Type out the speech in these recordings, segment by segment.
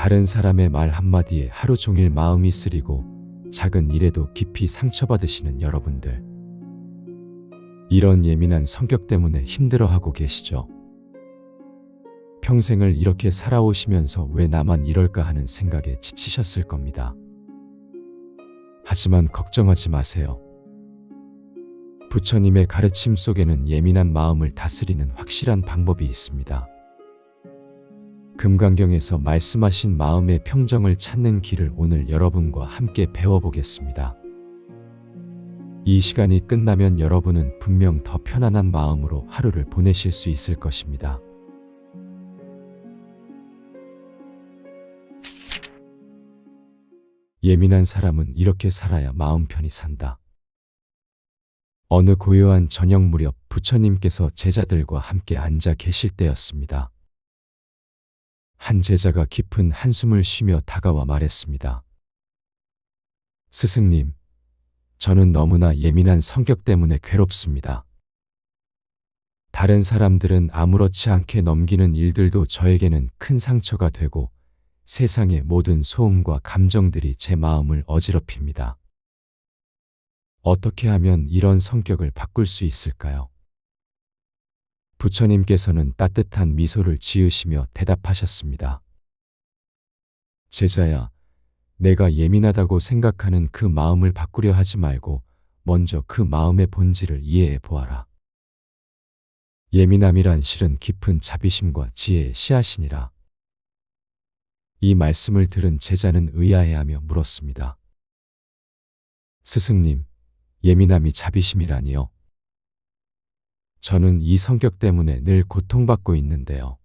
다른 사람의 말 한마디에 하루 종일 마음이 쓰리고 작은 일에도 깊이 상처받으시는 여러분들. 이런 예민한 성격 때문에 힘들어하고 계시죠? 평생을 이렇게 살아오시면서 왜 나만 이럴까 하는 생각에 지치셨을 겁니다. 하지만 걱정하지 마세요. 부처님의 가르침 속에는 예민한 마음을 다스리는 확실한 방법이 있습니다. 금강경에서 말씀하신 마음의 평정을 찾는 길을 오늘 여러분과 함께 배워보겠습니다. 이 시간이 끝나면 여러분은 분명 더 편안한 마음으로 하루를 보내실 수 있을 것입니다. 예민한 사람은 이렇게 살아야 마음 편히 산다. 어느 고요한 저녁 무렵 부처님께서 제자들과 함께 앉아 계실 때였습니다. 한 제자가 깊은 한숨을 쉬며 다가와 말했습니다. 스승님, 저는 너무나 예민한 성격 때문에 괴롭습니다. 다른 사람들은 아무렇지 않게 넘기는 일들도 저에게는 큰 상처가 되고 세상의 모든 소음과 감정들이 제 마음을 어지럽힙니다. 어떻게 하면 이런 성격을 바꿀 수 있을까요? 부처님께서는 따뜻한 미소를 지으시며 대답하셨습니다. 제자야, 내가 예민하다고 생각하는 그 마음을 바꾸려 하지 말고 먼저 그 마음의 본질을 이해해 보아라. 예민함이란 실은 깊은 자비심과 지혜의 씨앗이니라. 이 말씀을 들은 제자는 의아해하며 물었습니다. 스승님, 예민함이 자비심이라니요? 저는 이 성격 때문에 늘 고통받고 있는데요.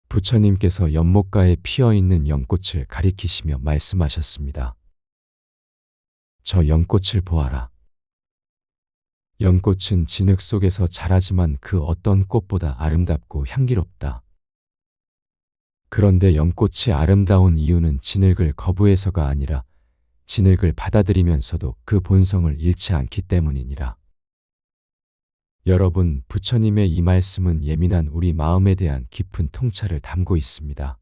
부처님께서 연못가에 피어있는 연꽃을 가리키시며 말씀하셨습니다. 저 연꽃을 보아라. 연꽃은 진흙 속에서 자라지만 그 어떤 꽃보다 아름답고 향기롭다. 그런데 연꽃이 아름다운 이유는 진흙을 거부해서가 아니라 진흙을 받아들이면서도 그 본성을 잃지 않기 때문이니라. 여러분, 부처님의 이 말씀은 예민한 우리 마음에 대한 깊은 통찰을 담고 있습니다.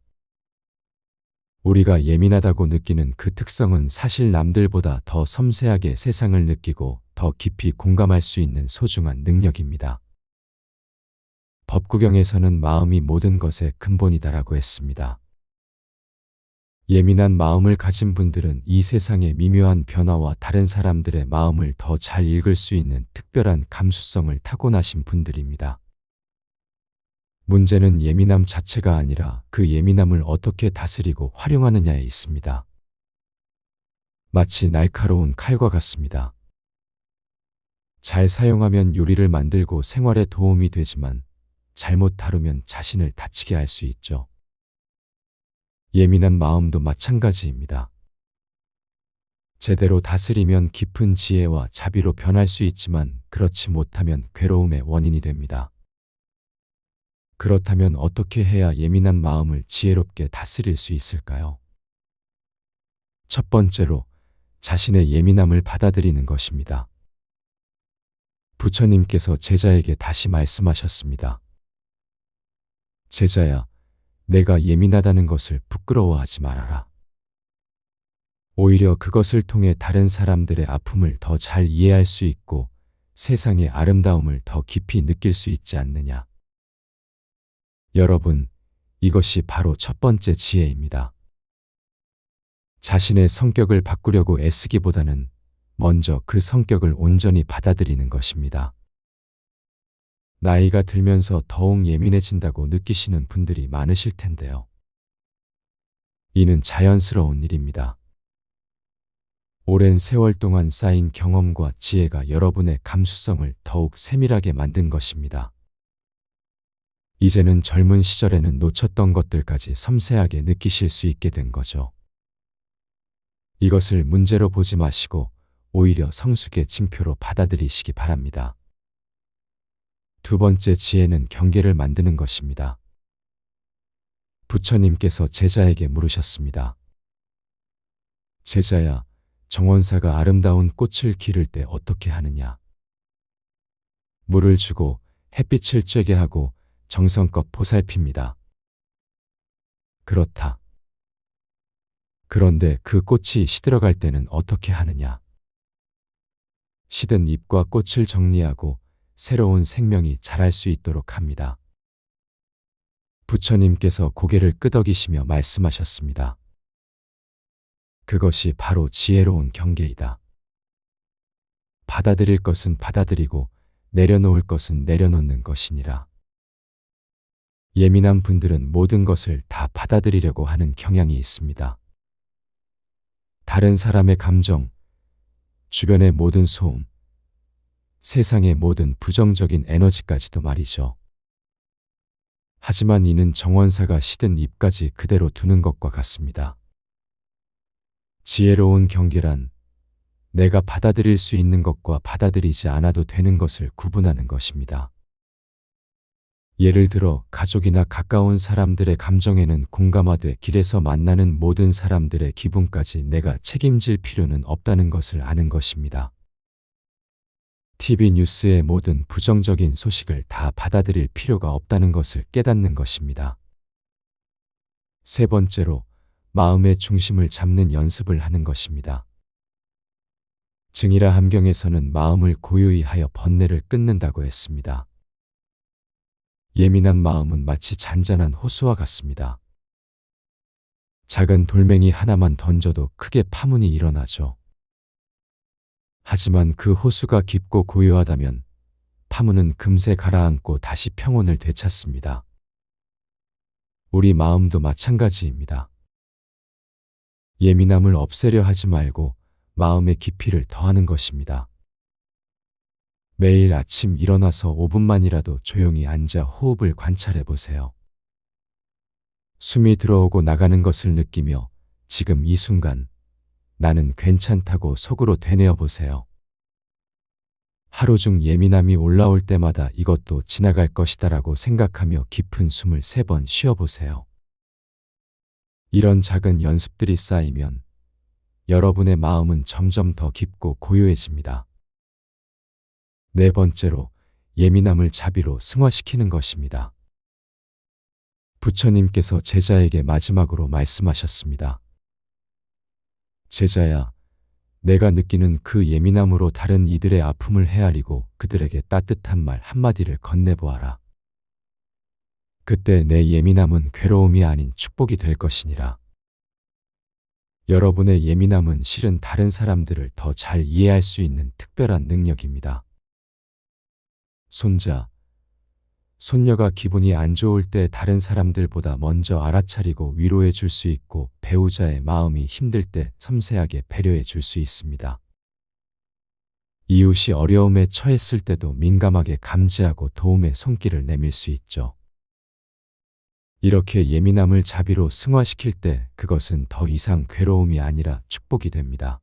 우리가 예민하다고 느끼는 그 특성은 사실 남들보다 더 섬세하게 세상을 느끼고 더 깊이 공감할 수 있는 소중한 능력입니다. 법구경에서는 마음이 모든 것의 근본이다라고 했습니다. 예민한 마음을 가진 분들은 이 세상의 미묘한 변화와 다른 사람들의 마음을 더 잘 읽을 수 있는 특별한 감수성을 타고나신 분들입니다. 문제는 예민함 자체가 아니라 그 예민함을 어떻게 다스리고 활용하느냐에 있습니다. 마치 날카로운 칼과 같습니다. 잘 사용하면 요리를 만들고 생활에 도움이 되지만 잘못 다루면 자신을 다치게 할 수 있죠. 예민한 마음도 마찬가지입니다. 제대로 다스리면 깊은 지혜와 자비로 변할 수 있지만 그렇지 못하면 괴로움의 원인이 됩니다. 그렇다면 어떻게 해야 예민한 마음을 지혜롭게 다스릴 수 있을까요? 첫 번째로 자신의 예민함을 받아들이는 것입니다. 부처님께서 제자에게 다시 말씀하셨습니다. 제자야, 내가 예민하다는 것을 부끄러워하지 말아라. 오히려 그것을 통해 다른 사람들의 아픔을 더 잘 이해할 수 있고 세상의 아름다움을 더 깊이 느낄 수 있지 않느냐. 여러분, 이것이 바로 첫 번째 지혜입니다. 자신의 성격을 바꾸려고 애쓰기보다는 먼저 그 성격을 온전히 받아들이는 것입니다. 나이가 들면서 더욱 예민해진다고 느끼시는 분들이 많으실 텐데요. 이는 자연스러운 일입니다. 오랜 세월 동안 쌓인 경험과 지혜가 여러분의 감수성을 더욱 세밀하게 만든 것입니다. 이제는 젊은 시절에는 놓쳤던 것들까지 섬세하게 느끼실 수 있게 된 거죠. 이것을 문제로 보지 마시고 오히려 성숙의 징표로 받아들이시기 바랍니다. 두 번째 지혜는 경계를 만드는 것입니다. 부처님께서 제자에게 물으셨습니다. 제자야, 정원사가 아름다운 꽃을 기를 때 어떻게 하느냐? 물을 주고 햇빛을 쬐게 하고 정성껏 보살핍니다. 그렇다. 그런데 그 꽃이 시들어갈 때는 어떻게 하느냐? 시든 잎과 꽃을 정리하고 새로운 생명이 자랄 수 있도록 합니다. 부처님께서 고개를 끄덕이시며 말씀하셨습니다. 그것이 바로 지혜로운 경계이다. 받아들일 것은 받아들이고 내려놓을 것은 내려놓는 것이니라. 예민한 분들은 모든 것을 다 받아들이려고 하는 경향이 있습니다. 다른 사람의 감정, 주변의 모든 소음, 세상의 모든 부정적인 에너지까지도 말이죠. 하지만 이는 정원사가 시든 잎까지 그대로 두는 것과 같습니다. 지혜로운 경계란 내가 받아들일 수 있는 것과 받아들이지 않아도 되는 것을 구분하는 것입니다. 예를 들어 가족이나 가까운 사람들의 감정에는 공감하되 길에서 만나는 모든 사람들의 기분까지 내가 책임질 필요는 없다는 것을 아는 것입니다. TV 뉴스의 모든 부정적인 소식을 다 받아들일 필요가 없다는 것을 깨닫는 것입니다. 세 번째로 마음의 중심을 잡는 연습을 하는 것입니다. 증이라 함경에서는 마음을 고요히 하여 번뇌를 끊는다고 했습니다. 예민한 마음은 마치 잔잔한 호수와 같습니다. 작은 돌멩이 하나만 던져도 크게 파문이 일어나죠. 하지만 그 호수가 깊고 고요하다면 파문은 금세 가라앉고 다시 평온을 되찾습니다. 우리 마음도 마찬가지입니다. 예민함을 없애려 하지 말고 마음의 깊이를 더하는 것입니다. 매일 아침 일어나서 5분만이라도 조용히 앉아 호흡을 관찰해 보세요. 숨이 들어오고 나가는 것을 느끼며 지금 이 순간 나는 괜찮다고 속으로 되뇌어 보세요. 하루 중 예민함이 올라올 때마다 이것도 지나갈 것이다라고 생각하며 깊은 숨을 3번 쉬어보세요. 이런 작은 연습들이 쌓이면 여러분의 마음은 점점 더 깊고 고요해집니다. 네 번째로 예민함을 자비로 승화시키는 것입니다. 부처님께서 제자에게 마지막으로 말씀하셨습니다. 제자야, 내가 느끼는 그 예민함으로 다른 이들의 아픔을 헤아리고 그들에게 따뜻한 말 한마디를 건네보아라. 그때 내 예민함은 괴로움이 아닌 축복이 될 것이니라. 여러분의 예민함은 실은 다른 사람들을 더 잘 이해할 수 있는 특별한 능력입니다. 손자, 손녀가 기분이 안 좋을 때 다른 사람들보다 먼저 알아차리고 위로해 줄 수 있고 배우자의 마음이 힘들 때 섬세하게 배려해 줄 수 있습니다. 이웃이 어려움에 처했을 때도 민감하게 감지하고 도움의 손길을 내밀 수 있죠. 이렇게 예민함을 자비로 승화시킬 때 그것은 더 이상 괴로움이 아니라 축복이 됩니다.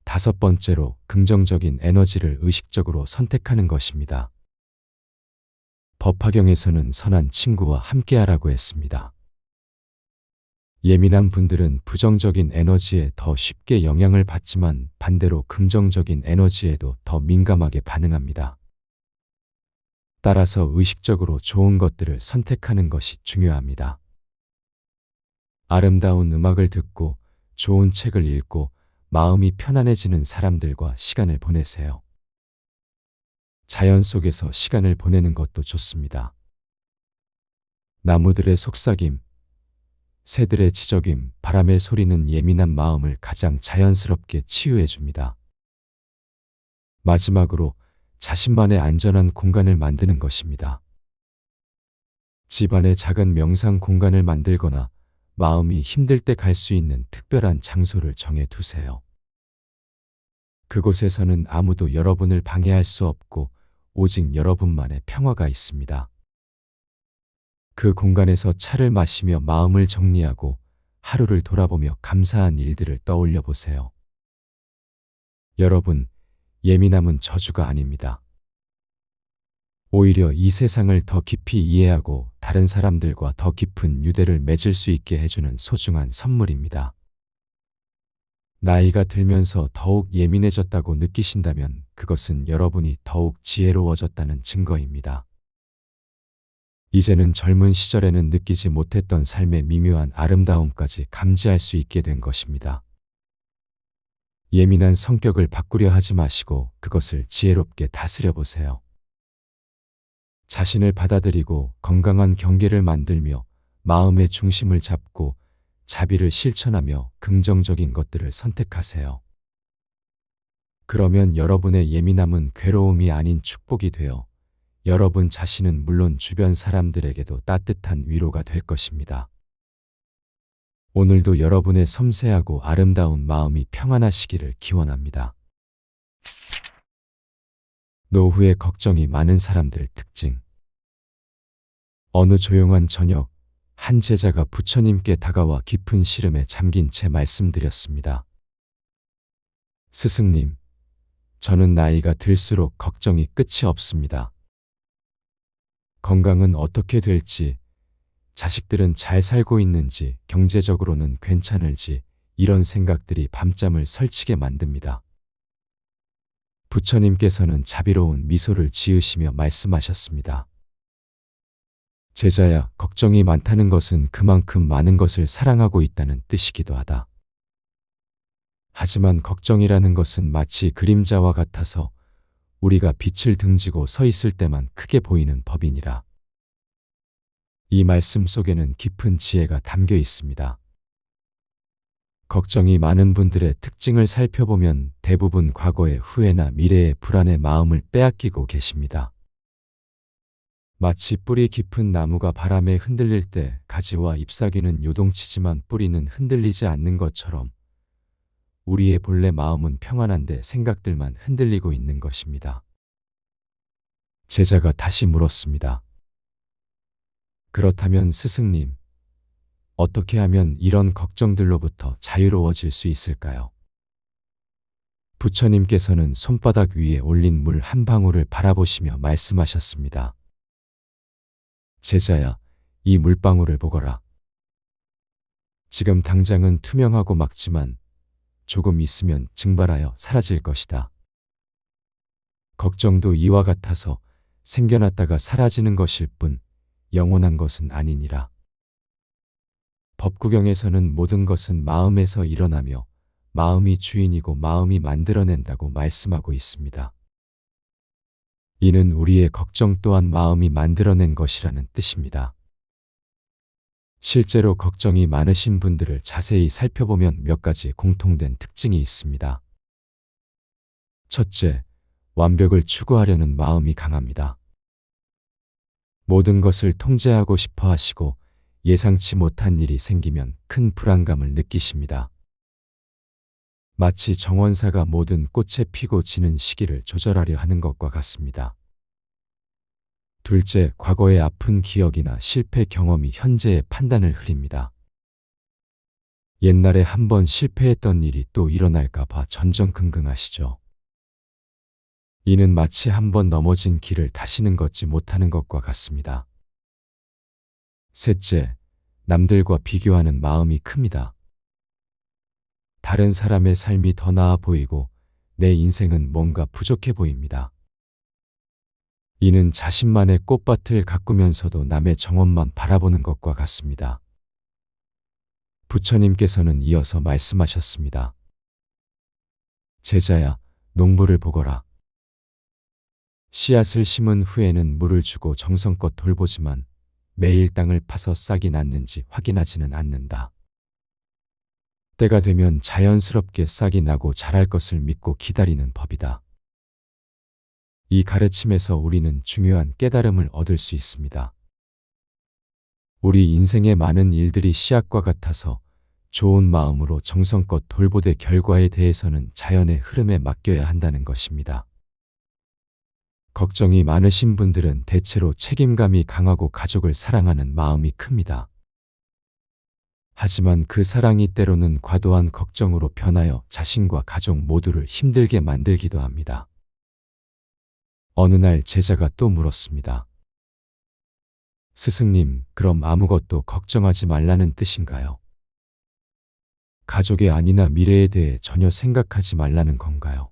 다섯 번째로 긍정적인 에너지를 의식적으로 선택하는 것입니다. 법화경에서는 선한 친구와 함께하라고 했습니다. 예민한 분들은 부정적인 에너지에 더 쉽게 영향을 받지만 반대로 긍정적인 에너지에도 더 민감하게 반응합니다. 따라서 의식적으로 좋은 것들을 선택하는 것이 중요합니다. 아름다운 음악을 듣고 좋은 책을 읽고 마음이 편안해지는 사람들과 시간을 보내세요. 자연 속에서 시간을 보내는 것도 좋습니다. 나무들의 속삭임, 새들의 지저귐, 바람의 소리는 예민한 마음을 가장 자연스럽게 치유해 줍니다. 마지막으로 자신만의 안전한 공간을 만드는 것입니다. 집안에 작은 명상 공간을 만들거나 마음이 힘들 때 갈 수 있는 특별한 장소를 정해 두세요. 그곳에서는 아무도 여러분을 방해할 수 없고 오직 여러분만의 평화가 있습니다. 그 공간에서 차를 마시며 마음을 정리하고 하루를 돌아보며 감사한 일들을 떠올려 보세요. 여러분, 예민함은 저주가 아닙니다. 오히려 이 세상을 더 깊이 이해하고 다른 사람들과 더 깊은 유대를 맺을 수 있게 해주는 소중한 선물입니다. 나이가 들면서 더욱 예민해졌다고 느끼신다면 그것은 여러분이 더욱 지혜로워졌다는 증거입니다. 이제는 젊은 시절에는 느끼지 못했던 삶의 미묘한 아름다움까지 감지할 수 있게 된 것입니다. 예민한 성격을 바꾸려 하지 마시고 그것을 지혜롭게 다스려 보세요. 자신을 받아들이고 건강한 경계를 만들며 마음의 중심을 잡고 자비를 실천하며 긍정적인 것들을 선택하세요. 그러면 여러분의 예민함은 괴로움이 아닌 축복이 되어 여러분 자신은 물론 주변 사람들에게도 따뜻한 위로가 될 것입니다. 오늘도 여러분의 섬세하고 아름다운 마음이 평안하시기를 기원합니다. 노후에 걱정이 많은 사람들 특징. 어느 조용한 저녁, 한 제자가 부처님께 다가와 깊은 시름에 잠긴 채 말씀드렸습니다. 스승님, 저는 나이가 들수록 걱정이 끝이 없습니다. 건강은 어떻게 될지, 자식들은 잘 살고 있는지, 경제적으로는 괜찮을지 이런 생각들이 밤잠을 설치게 만듭니다. 부처님께서는 자비로운 미소를 지으시며 말씀하셨습니다. 제자야, 걱정이 많다는 것은 그만큼 많은 것을 사랑하고 있다는 뜻이기도 하다. 하지만 걱정이라는 것은 마치 그림자와 같아서 우리가 빛을 등지고 서 있을 때만 크게 보이는 법이니라. 이 말씀 속에는 깊은 지혜가 담겨 있습니다. 걱정이 많은 분들의 특징을 살펴보면 대부분 과거의 후회나 미래의 불안의 마음을 빼앗기고 계십니다. 마치 뿌리 깊은 나무가 바람에 흔들릴 때 가지와 잎사귀는 요동치지만 뿌리는 흔들리지 않는 것처럼 우리의 본래 마음은 평안한데 생각들만 흔들리고 있는 것입니다. 제자가 다시 물었습니다. 그렇다면 스승님, 어떻게 하면 이런 걱정들로부터 자유로워질 수 있을까요? 부처님께서는 손바닥 위에 올린 물 한 방울을 바라보시며 말씀하셨습니다. 제자야, 이 물방울을 보거라. 지금 당장은 투명하고 막지만 조금 있으면 증발하여 사라질 것이다. 걱정도 이와 같아서 생겨났다가 사라지는 것일 뿐 영원한 것은 아니니라. 법구경에서는 모든 것은 마음에서 일어나며 마음이 주인이고 마음이 만들어낸다고 말씀하고 있습니다. 이는 우리의 걱정 또한 마음이 만들어낸 것이라는 뜻입니다. 실제로 걱정이 많으신 분들을 자세히 살펴보면 몇 가지 공통된 특징이 있습니다. 첫째, 완벽을 추구하려는 마음이 강합니다. 모든 것을 통제하고 싶어 하시고 예상치 못한 일이 생기면 큰 불안감을 느끼십니다. 마치 정원사가 모든 꽃에 피고 지는 시기를 조절하려 하는 것과 같습니다. 둘째, 과거의 아픈 기억이나 실패 경험이 현재의 판단을 흐립니다. 옛날에 한번 실패했던 일이 또 일어날까 봐 전전긍긍하시죠. 이는 마치 한번 넘어진 길을 다시는 걷지 못하는 것과 같습니다. 셋째, 남들과 비교하는 마음이 큽니다. 다른 사람의 삶이 더 나아 보이고 내 인생은 뭔가 부족해 보입니다. 이는 자신만의 꽃밭을 가꾸면서도 남의 정원만 바라보는 것과 같습니다. 부처님께서는 이어서 말씀하셨습니다. 제자야, 농부를 보거라. 씨앗을 심은 후에는 물을 주고 정성껏 돌보지만 매일 땅을 파서 싹이 났는지 확인하지는 않는다. 때가 되면 자연스럽게 싹이 나고 자랄 것을 믿고 기다리는 법이다. 이 가르침에서 우리는 중요한 깨달음을 얻을 수 있습니다. 우리 인생의 많은 일들이 씨앗과 같아서 좋은 마음으로 정성껏 돌보되 결과에 대해서는 자연의 흐름에 맡겨야 한다는 것입니다. 걱정이 많으신 분들은 대체로 책임감이 강하고 가족을 사랑하는 마음이 큽니다. 하지만 그 사랑이 때로는 과도한 걱정으로 변하여 자신과 가족 모두를 힘들게 만들기도 합니다. 어느 날 제자가 또 물었습니다. 스승님, 그럼 아무것도 걱정하지 말라는 뜻인가요? 가족의 안위나 미래에 대해 전혀 생각하지 말라는 건가요?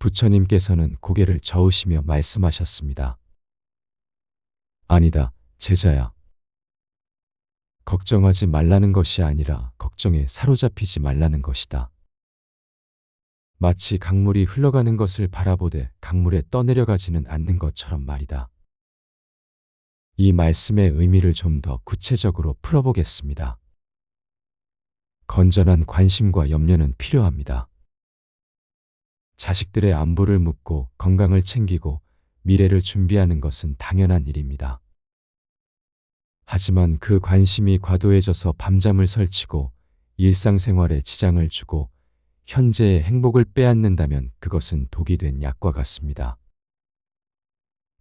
부처님께서는 고개를 저으시며 말씀하셨습니다. 아니다, 제자야. 걱정하지 말라는 것이 아니라 걱정에 사로잡히지 말라는 것이다. 마치 강물이 흘러가는 것을 바라보되 강물에 떠내려가지는 않는 것처럼 말이다. 이 말씀의 의미를 좀 더 구체적으로 풀어보겠습니다. 건전한 관심과 염려는 필요합니다. 자식들의 안부를 묻고 건강을 챙기고 미래를 준비하는 것은 당연한 일입니다. 하지만 그 관심이 과도해져서 밤잠을 설치고 일상생활에 지장을 주고 현재의 행복을 빼앗는다면 그것은 독이 된 약과 같습니다.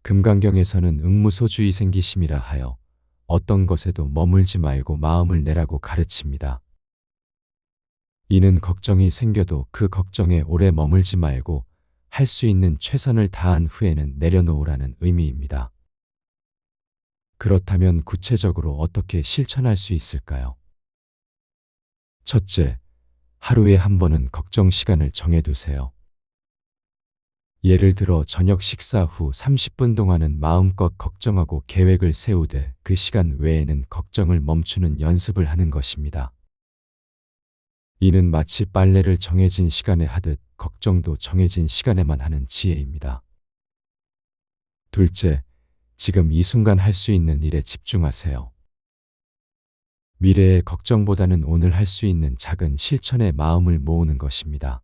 금강경에서는 응무소주의 생기심이라 하여 어떤 것에도 머물지 말고 마음을 내라고 가르칩니다. 이는 걱정이 생겨도 그 걱정에 오래 머물지 말고 할 수 있는 최선을 다한 후에는 내려놓으라는 의미입니다. 그렇다면 구체적으로 어떻게 실천할 수 있을까요? 첫째, 하루에 한 번은 걱정 시간을 정해두세요. 예를 들어 저녁 식사 후 30분 동안은 마음껏 걱정하고 계획을 세우되 그 시간 외에는 걱정을 멈추는 연습을 하는 것입니다. 이는 마치 빨래를 정해진 시간에 하듯 걱정도 정해진 시간에만 하는 지혜입니다. 둘째, 지금 이 순간 할 수 있는 일에 집중하세요. 미래의 걱정보다는 오늘 할 수 있는 작은 실천에 마음을 모으는 것입니다.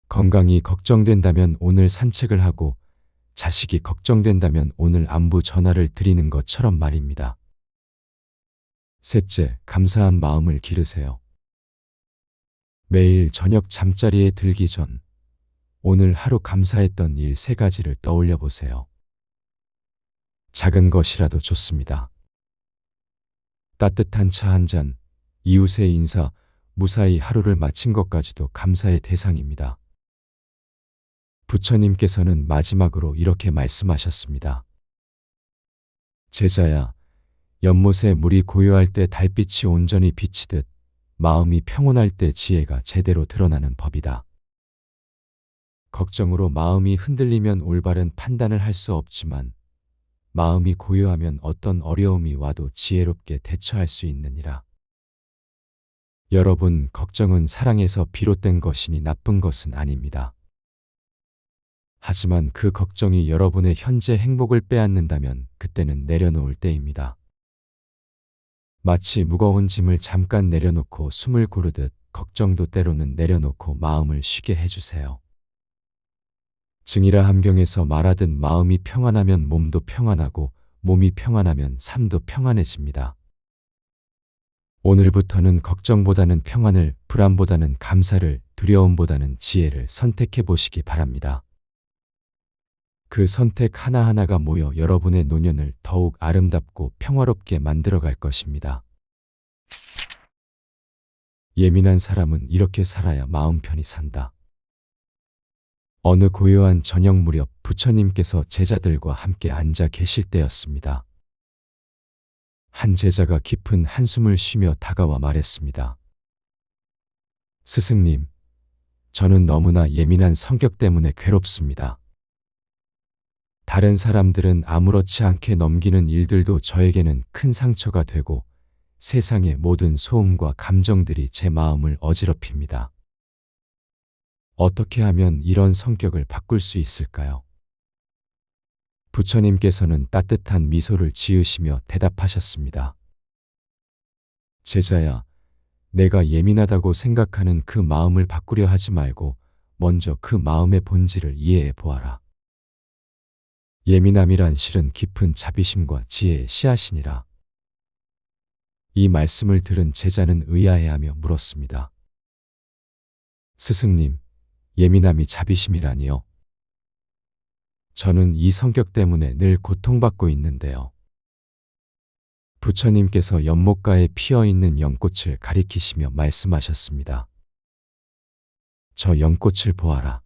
건강이 걱정된다면 오늘 산책을 하고 자식이 걱정된다면 오늘 안부 전화를 드리는 것처럼 말입니다. 셋째, 감사한 마음을 기르세요. 매일 저녁 잠자리에 들기 전 오늘 하루 감사했던 일 3가지를 떠올려 보세요. 작은 것이라도 좋습니다. 따뜻한 차 한 잔, 이웃의 인사, 무사히 하루를 마친 것까지도 감사의 대상입니다. 부처님께서는 마지막으로 이렇게 말씀하셨습니다. 제자야, 연못에 물이 고요할 때 달빛이 온전히 비치듯 마음이 평온할 때 지혜가 제대로 드러나는 법이다. 걱정으로 마음이 흔들리면 올바른 판단을 할 수 없지만 마음이 고요하면 어떤 어려움이 와도 지혜롭게 대처할 수 있느니라. 여러분, 걱정은 사랑에서 비롯된 것이니 나쁜 것은 아닙니다. 하지만 그 걱정이 여러분의 현재 행복을 빼앗는다면 그때는 내려놓을 때입니다. 마치 무거운 짐을 잠깐 내려놓고 숨을 고르듯 걱정도 때로는 내려놓고 마음을 쉬게 해주세요. 증이라 함경에서 말하듯 마음이 평안하면 몸도 평안하고 몸이 평안하면 삶도 평안해집니다. 오늘부터는 걱정보다는 평안을, 불안보다는 감사를, 두려움보다는 지혜를 선택해 보시기 바랍니다. 그 선택 하나하나가 모여 여러분의 노년을 더욱 아름답고 평화롭게 만들어 갈 것입니다. 예민한 사람은 이렇게 살아야 마음 편히 산다. 어느 고요한 저녁 무렵 부처님께서 제자들과 함께 앉아 계실 때였습니다. 한 제자가 깊은 한숨을 쉬며 다가와 말했습니다. 스승님, 저는 너무나 예민한 성격 때문에 괴롭습니다. 다른 사람들은 아무렇지 않게 넘기는 일들도 저에게는 큰 상처가 되고 세상의 모든 소음과 감정들이 제 마음을 어지럽힙니다. 어떻게 하면 이런 성격을 바꿀 수 있을까요? 부처님께서는 따뜻한 미소를 지으시며 대답하셨습니다. 제자야, 내가 예민하다고 생각하는 그 마음을 바꾸려 하지 말고 먼저 그 마음의 본질을 이해해 보아라. 예민함이란 실은 깊은 자비심과 지혜의 씨앗이니라. 이 말씀을 들은 제자는 의아해하며 물었습니다. 스승님, 예민함이 자비심이라니요? 저는 이 성격 때문에 늘 고통받고 있는데요. 부처님께서 연못가에 피어있는 연꽃을 가리키시며 말씀하셨습니다. 저 연꽃을 보아라.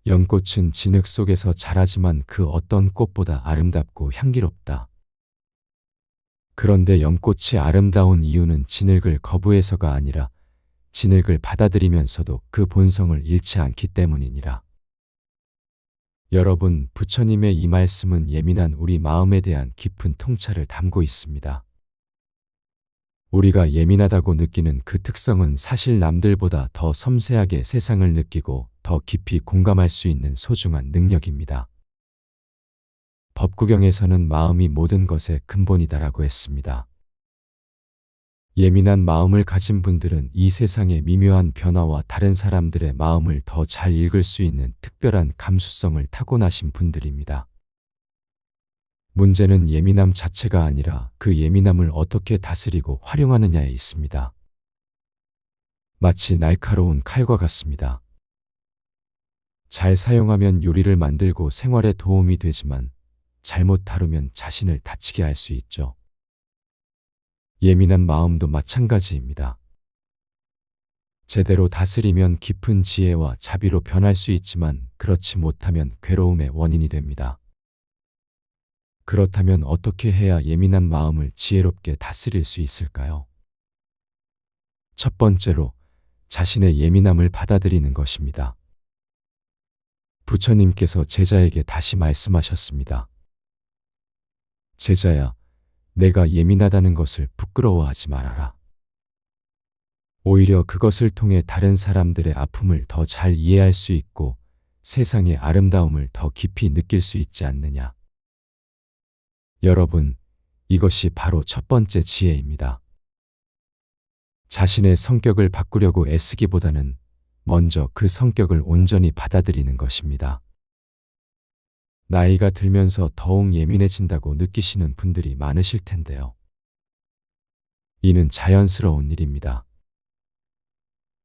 연꽃은 진흙 속에서 자라지만 그 어떤 꽃보다 아름답고 향기롭다. 그런데 연꽃이 아름다운 이유는 진흙을 거부해서가 아니라 진흙을 받아들이면서도 그 본성을 잃지 않기 때문이니라. 여러분, 부처님의 이 말씀은 예민한 우리 마음에 대한 깊은 통찰을 담고 있습니다. 우리가 예민하다고 느끼는 그 특성은 사실 남들보다 더 섬세하게 세상을 느끼고 더 깊이 공감할 수 있는 소중한 능력입니다. 법구경에서는 마음이 모든 것의 근본이다라고 했습니다. 예민한 마음을 가진 분들은 이 세상의 미묘한 변화와 다른 사람들의 마음을 더 잘 읽을 수 있는 특별한 감수성을 타고나신 분들입니다. 문제는 예민함 자체가 아니라 그 예민함을 어떻게 다스리고 활용하느냐에 있습니다. 마치 날카로운 칼과 같습니다. 잘 사용하면 요리를 만들고 생활에 도움이 되지만 잘못 다루면 자신을 다치게 할 수 있죠. 예민한 마음도 마찬가지입니다. 제대로 다스리면 깊은 지혜와 자비로 변할 수 있지만 그렇지 못하면 괴로움의 원인이 됩니다. 그렇다면 어떻게 해야 예민한 마음을 지혜롭게 다스릴 수 있을까요? 첫 번째로 자신의 예민함을 받아들이는 것입니다. 부처님께서 제자에게 다시 말씀하셨습니다. 제자야, 내가 예민하다는 것을 부끄러워하지 말아라. 오히려 그것을 통해 다른 사람들의 아픔을 더 잘 이해할 수 있고 세상의 아름다움을 더 깊이 느낄 수 있지 않느냐. 여러분, 이것이 바로 첫 번째 지혜입니다. 자신의 성격을 바꾸려고 애쓰기보다는 먼저 그 성격을 온전히 받아들이는 것입니다. 나이가 들면서 더욱 예민해진다고 느끼시는 분들이 많으실 텐데요. 이는 자연스러운 일입니다.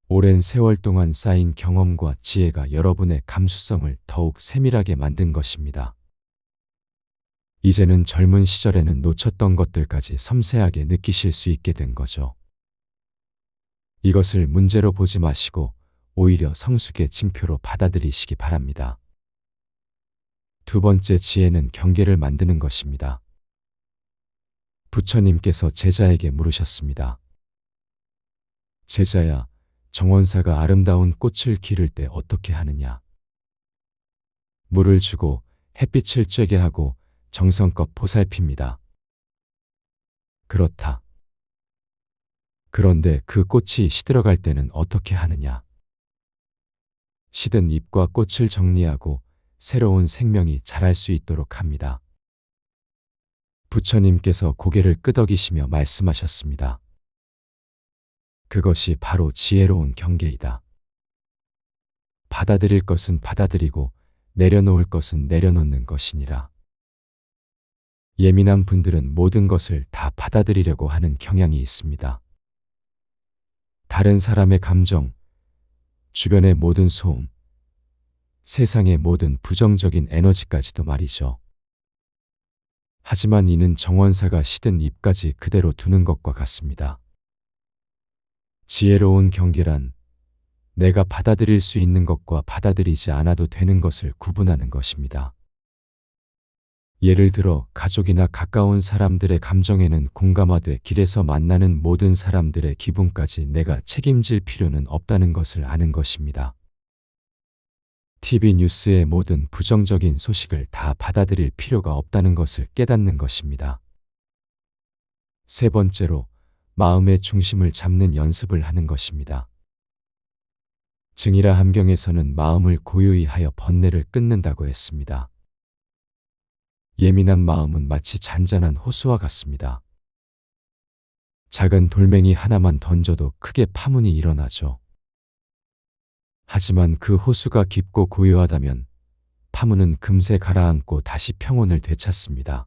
오랜 세월 동안 쌓인 경험과 지혜가 여러분의 감수성을 더욱 세밀하게 만든 것입니다. 이제는 젊은 시절에는 놓쳤던 것들까지 섬세하게 느끼실 수 있게 된 거죠. 이것을 문제로 보지 마시고 오히려 성숙의 징표로 받아들이시기 바랍니다. 두 번째 지혜는 경계를 만드는 것입니다. 부처님께서 제자에게 물으셨습니다. 제자야, 정원사가 아름다운 꽃을 기를 때 어떻게 하느냐? 물을 주고 햇빛을 쬐게 하고 정성껏 보살핍니다. 그렇다. 그런데 그 꽃이 시들어갈 때는 어떻게 하느냐? 시든 잎과 꽃을 정리하고 새로운 생명이 자랄 수 있도록 합니다. 부처님께서 고개를 끄덕이시며 말씀하셨습니다. 그것이 바로 지혜로운 경계이다. 받아들일 것은 받아들이고 내려놓을 것은 내려놓는 것이니라. 예민한 분들은 모든 것을 다 받아들이려고 하는 경향이 있습니다. 다른 사람의 감정, 주변의 모든 소음, 세상의 모든 부정적인 에너지까지도 말이죠. 하지만 이는 정원사가 시든 잎까지 그대로 두는 것과 같습니다. 지혜로운 경계란 내가 받아들일 수 있는 것과 받아들이지 않아도 되는 것을 구분하는 것입니다. 예를 들어 가족이나 가까운 사람들의 감정에는 공감하되 길에서 만나는 모든 사람들의 기분까지 내가 책임질 필요는 없다는 것을 아는 것입니다. TV 뉴스의 모든 부정적인 소식을 다 받아들일 필요가 없다는 것을 깨닫는 것입니다. 세 번째로 마음의 중심을 잡는 연습을 하는 것입니다. 증이라 함경에서는 마음을 고요히 하여 번뇌를 끊는다고 했습니다. 예민한 마음은 마치 잔잔한 호수와 같습니다. 작은 돌멩이 하나만 던져도 크게 파문이 일어나죠. 하지만 그 호수가 깊고 고요하다면 파문은 금세 가라앉고 다시 평온을 되찾습니다.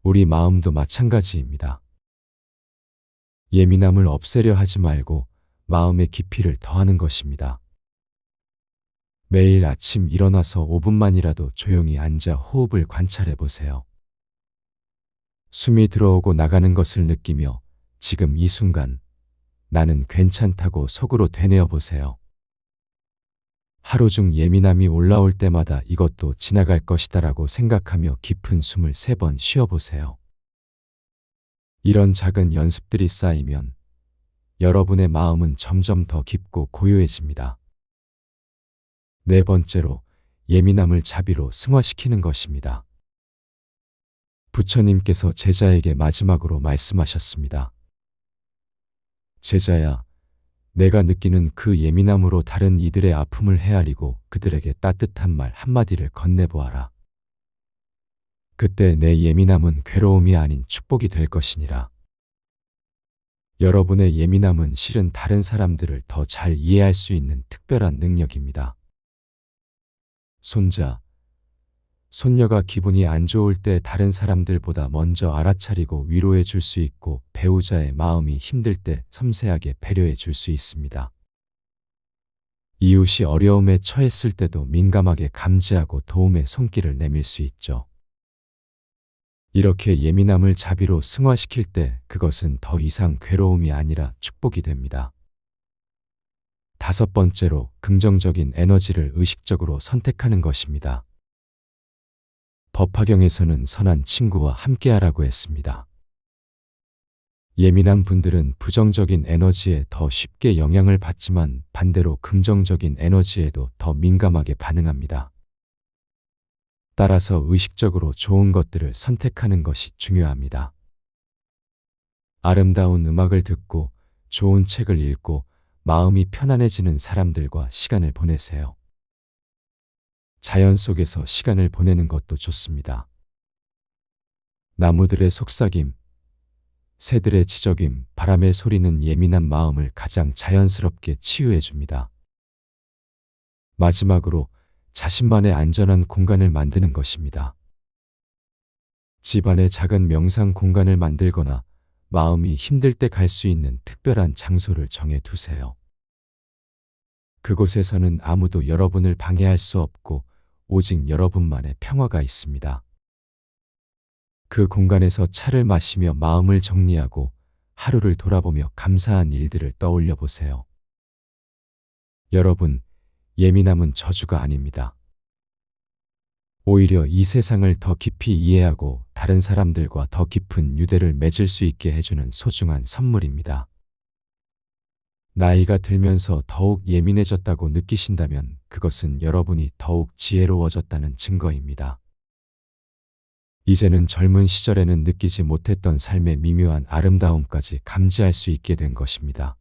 우리 마음도 마찬가지입니다. 예민함을 없애려 하지 말고 마음의 깊이를 더하는 것입니다. 매일 아침 일어나서 5분만이라도 조용히 앉아 호흡을 관찰해 보세요. 숨이 들어오고 나가는 것을 느끼며 지금 이 순간 나는 괜찮다고 속으로 되뇌어 보세요. 하루 중 예민함이 올라올 때마다 이것도 지나갈 것이다라고 생각하며 깊은 숨을 3번 쉬어보세요. 이런 작은 연습들이 쌓이면 여러분의 마음은 점점 더 깊고 고요해집니다. 네 번째로 예민함을 자비로 승화시키는 것입니다. 부처님께서 제자에게 마지막으로 말씀하셨습니다. 제자야, 내가 느끼는 그 예민함으로 다른 이들의 아픔을 헤아리고 그들에게 따뜻한 말 한마디를 건네보아라. 그때 내 예민함은 괴로움이 아닌 축복이 될 것이니라. 여러분의 예민함은 실은 다른 사람들을 더 잘 이해할 수 있는 특별한 능력입니다. 손자, 손녀가 기분이 안 좋을 때 다른 사람들보다 먼저 알아차리고 위로해 줄 수 있고 배우자의 마음이 힘들 때 섬세하게 배려해 줄 수 있습니다. 이웃이 어려움에 처했을 때도 민감하게 감지하고 도움의 손길을 내밀 수 있죠. 이렇게 예민함을 자비로 승화시킬 때 그것은 더 이상 괴로움이 아니라 축복이 됩니다. 다섯 번째로 긍정적인 에너지를 의식적으로 선택하는 것입니다. 법화경에서는 선한 친구와 함께하라고 했습니다. 예민한 분들은 부정적인 에너지에 더 쉽게 영향을 받지만 반대로 긍정적인 에너지에도 더 민감하게 반응합니다. 따라서 의식적으로 좋은 것들을 선택하는 것이 중요합니다. 아름다운 음악을 듣고 좋은 책을 읽고 마음이 편안해지는 사람들과 시간을 보내세요. 자연 속에서 시간을 보내는 것도 좋습니다. 나무들의 속삭임, 새들의 지저귐, 바람의 소리는 예민한 마음을 가장 자연스럽게 치유해 줍니다. 마지막으로 자신만의 안전한 공간을 만드는 것입니다. 집안에 작은 명상 공간을 만들거나 마음이 힘들 때 갈 수 있는 특별한 장소를 정해 두세요. 그곳에서는 아무도 여러분을 방해할 수 없고 오직 여러분만의 평화가 있습니다. 그 공간에서 차를 마시며 마음을 정리하고 하루를 돌아보며 감사한 일들을 떠올려 보세요. 여러분, 예민함은 저주가 아닙니다. 오히려 이 세상을 더 깊이 이해하고 다른 사람들과 더 깊은 유대를 맺을 수 있게 해주는 소중한 선물입니다. 나이가 들면서 더욱 예민해졌다고 느끼신다면 그것은 여러분이 더욱 지혜로워졌다는 증거입니다. 이제는 젊은 시절에는 느끼지 못했던 삶의 미묘한 아름다움까지 감지할 수 있게 된 것입니다.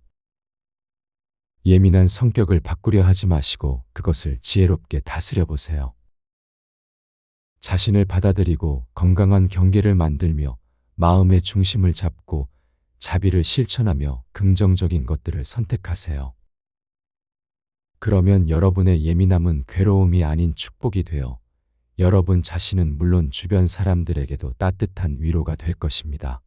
예민한 성격을 바꾸려 하지 마시고 그것을 지혜롭게 다스려 보세요. 자신을 받아들이고 건강한 경계를 만들며 마음의 중심을 잡고 자비를 실천하며 긍정적인 것들을 선택하세요. 그러면 여러분의 예민함은 괴로움이 아닌 축복이 되어 여러분 자신은 물론 주변 사람들에게도 따뜻한 위로가 될 것입니다.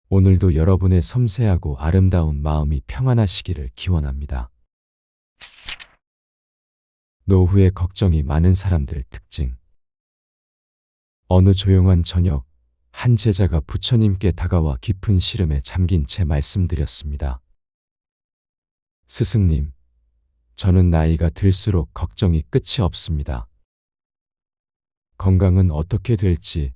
오늘도 여러분의 섬세하고 아름다운 마음이 평안하시기를 기원합니다. 노후의 걱정이 많은 사람들 특징. 어느 조용한 저녁, 한 제자가 부처님께 다가와 깊은 시름에 잠긴 채 말씀드렸습니다. 스승님, 저는 나이가 들수록 걱정이 끝이 없습니다. 건강은 어떻게 될지,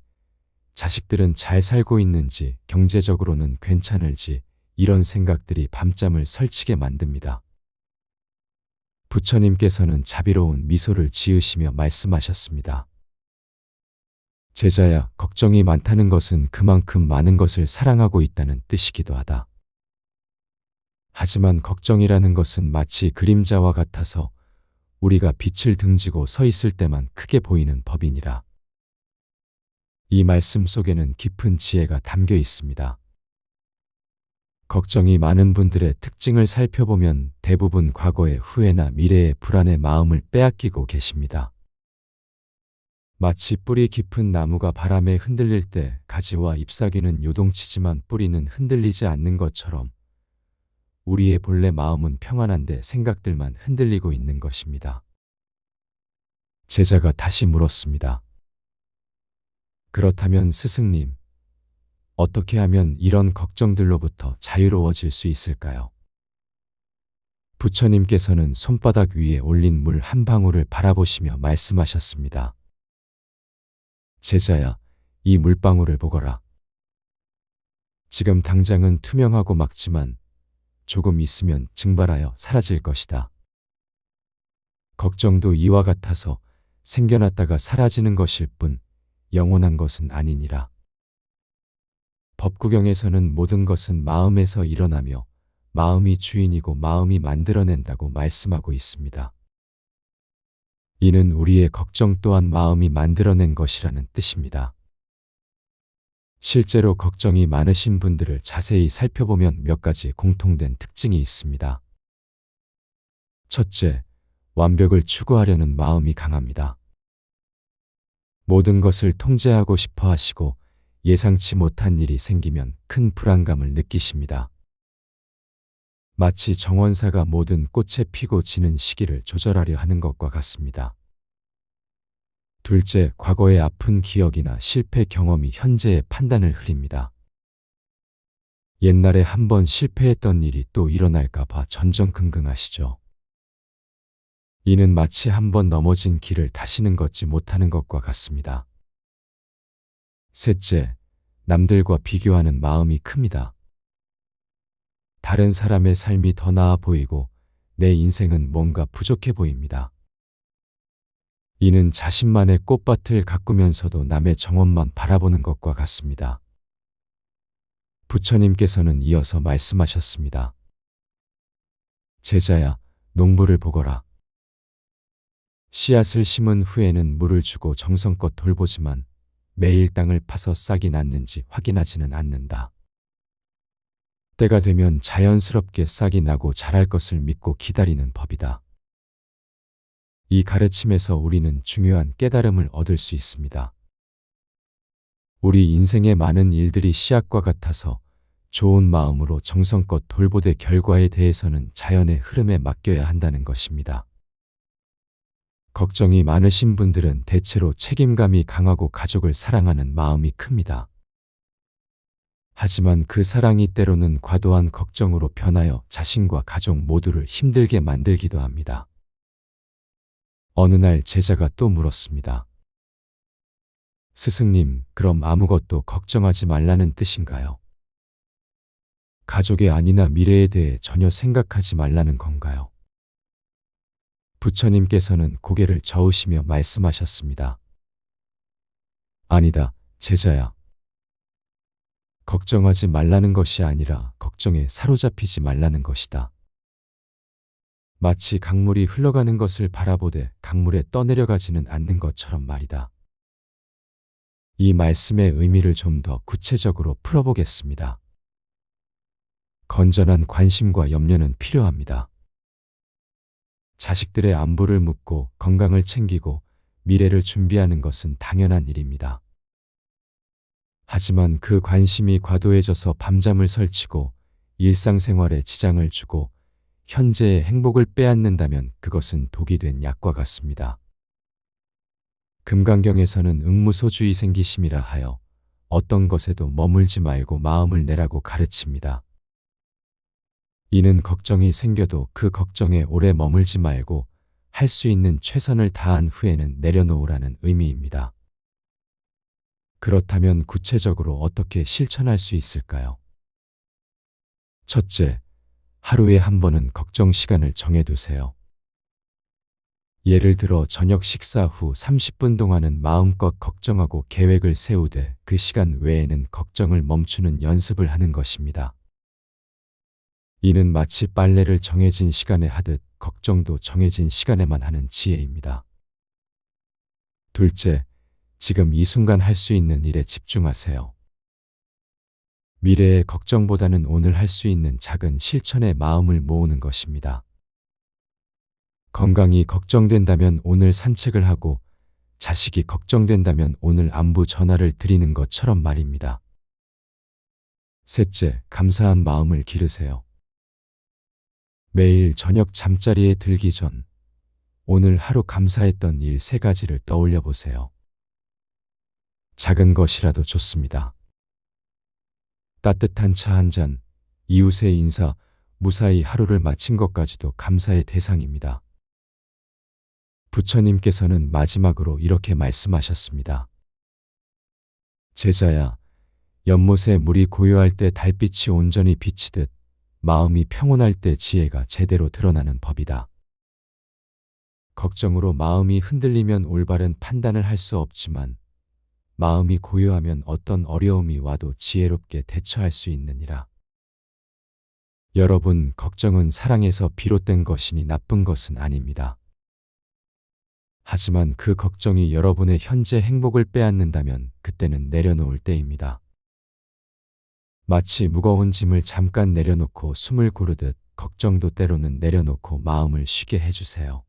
자식들은 잘 살고 있는지, 경제적으로는 괜찮을지 이런 생각들이 밤잠을 설치게 만듭니다. 부처님께서는 자비로운 미소를 지으시며 말씀하셨습니다. 제자야, 걱정이 많다는 것은 그만큼 많은 것을 사랑하고 있다는 뜻이기도 하다. 하지만 걱정이라는 것은 마치 그림자와 같아서 우리가 빛을 등지고 서 있을 때만 크게 보이는 법이니라. 이 말씀 속에는 깊은 지혜가 담겨 있습니다. 걱정이 많은 분들의 특징을 살펴보면 대부분 과거의 후회나 미래의 불안의 마음을 빼앗기고 계십니다. 마치 뿌리 깊은 나무가 바람에 흔들릴 때 가지와 잎사귀는 요동치지만 뿌리는 흔들리지 않는 것처럼 우리의 본래 마음은 평안한데 생각들만 흔들리고 있는 것입니다. 제자가 다시 물었습니다. 그렇다면 스승님, 어떻게 하면 이런 걱정들로부터 자유로워질 수 있을까요? 부처님께서는 손바닥 위에 올린 물 한 방울을 바라보시며 말씀하셨습니다. 제자야, 이 물방울을 보거라. 지금 당장은 투명하고 막지만 조금 있으면 증발하여 사라질 것이다. 걱정도 이와 같아서 생겨났다가 사라지는 것일 뿐 영원한 것은 아니니라. 법구경에서는 모든 것은 마음에서 일어나며 마음이 주인이고 마음이 만들어낸다고 말씀하고 있습니다. 이는 우리의 걱정 또한 마음이 만들어낸 것이라는 뜻입니다. 실제로 걱정이 많으신 분들을 자세히 살펴보면 몇 가지 공통된 특징이 있습니다. 첫째, 완벽을 추구하려는 마음이 강합니다. 모든 것을 통제하고 싶어 하시고 예상치 못한 일이 생기면 큰 불안감을 느끼십니다. 마치 정원사가 모든 꽃에 피고 지는 시기를 조절하려 하는 것과 같습니다. 둘째, 과거의 아픈 기억이나 실패 경험이 현재의 판단을 흐립니다. 옛날에 한번 실패했던 일이 또 일어날까 봐 전전긍긍하시죠. 이는 마치 한번 넘어진 길을 다시는 걷지 못하는 것과 같습니다. 셋째, 남들과 비교하는 마음이 큽니다. 다른 사람의 삶이 더 나아 보이고 내 인생은 뭔가 부족해 보입니다. 이는 자신만의 꽃밭을 가꾸면서도 남의 정원만 바라보는 것과 같습니다. 부처님께서는 이어서 말씀하셨습니다. 제자야, 농부를 보거라. 씨앗을 심은 후에는 물을 주고 정성껏 돌보지만 매일 땅을 파서 싹이 났는지 확인하지는 않는다. 때가 되면 자연스럽게 싹이 나고 자랄 것을 믿고 기다리는 법이다. 이 가르침에서 우리는 중요한 깨달음을 얻을 수 있습니다. 우리 인생의 많은 일들이 씨앗과 같아서 좋은 마음으로 정성껏 돌보되 결과에 대해서는 자연의 흐름에 맡겨야 한다는 것입니다. 걱정이 많으신 분들은 대체로 책임감이 강하고 가족을 사랑하는 마음이 큽니다. 하지만 그 사랑이 때로는 과도한 걱정으로 변하여 자신과 가족 모두를 힘들게 만들기도 합니다. 어느 날 제자가 또 물었습니다. 스승님, 그럼 아무것도 걱정하지 말라는 뜻인가요? 가족의 안위나 미래에 대해 전혀 생각하지 말라는 건가요? 부처님께서는 고개를 저으시며 말씀하셨습니다. 아니다, 제자야. 걱정하지 말라는 것이 아니라 걱정에 사로잡히지 말라는 것이다. 마치 강물이 흘러가는 것을 바라보되 강물에 떠내려가지는 않는 것처럼 말이다. 이 말씀의 의미를 좀 더 구체적으로 풀어보겠습니다. 건전한 관심과 염려는 필요합니다. 자식들의 안부를 묻고 건강을 챙기고 미래를 준비하는 것은 당연한 일입니다. 하지만 그 관심이 과도해져서 밤잠을 설치고 일상생활에 지장을 주고 현재의 행복을 빼앗는다면 그것은 독이 된 약과 같습니다. 금강경에서는 응무소주의 생기심이라 하여 어떤 것에도 머물지 말고 마음을 내라고 가르칩니다. 이는 걱정이 생겨도 그 걱정에 오래 머물지 말고 할 수 있는 최선을 다한 후에는 내려놓으라는 의미입니다. 그렇다면 구체적으로 어떻게 실천할 수 있을까요? 첫째, 하루에 한 번은 걱정 시간을 정해두세요. 예를 들어 저녁 식사 후 30분 동안은 마음껏 걱정하고 계획을 세우되 그 시간 외에는 걱정을 멈추는 연습을 하는 것입니다. 이는 마치 빨래를 정해진 시간에 하듯 걱정도 정해진 시간에만 하는 지혜입니다. 둘째, 지금 이 순간 할 수 있는 일에 집중하세요. 미래의 걱정보다는 오늘 할 수 있는 작은 실천에 마음을 모으는 것입니다. 건강이 걱정된다면 오늘 산책을 하고 자식이 걱정된다면 오늘 안부 전화를 드리는 것처럼 말입니다. 셋째, 감사한 마음을 기르세요. 매일 저녁 잠자리에 들기 전 오늘 하루 감사했던 일 3가지를 떠올려 보세요. 작은 것이라도 좋습니다. 따뜻한 차 한 잔, 이웃의 인사, 무사히 하루를 마친 것까지도 감사의 대상입니다. 부처님께서는 마지막으로 이렇게 말씀하셨습니다. 제자야, 연못에 물이 고요할 때 달빛이 온전히 비치듯 마음이 평온할 때 지혜가 제대로 드러나는 법이다. 걱정으로 마음이 흔들리면 올바른 판단을 할 수 없지만 마음이 고요하면 어떤 어려움이 와도 지혜롭게 대처할 수 있느니라. 여러분, 걱정은 사랑에서 비롯된 것이니 나쁜 것은 아닙니다. 하지만 그 걱정이 여러분의 현재 행복을 빼앗는다면 그때는 내려놓을 때입니다. 마치 무거운 짐을 잠깐 내려놓고 숨을 고르듯 걱정도 때로는 내려놓고 마음을 쉬게 해주세요.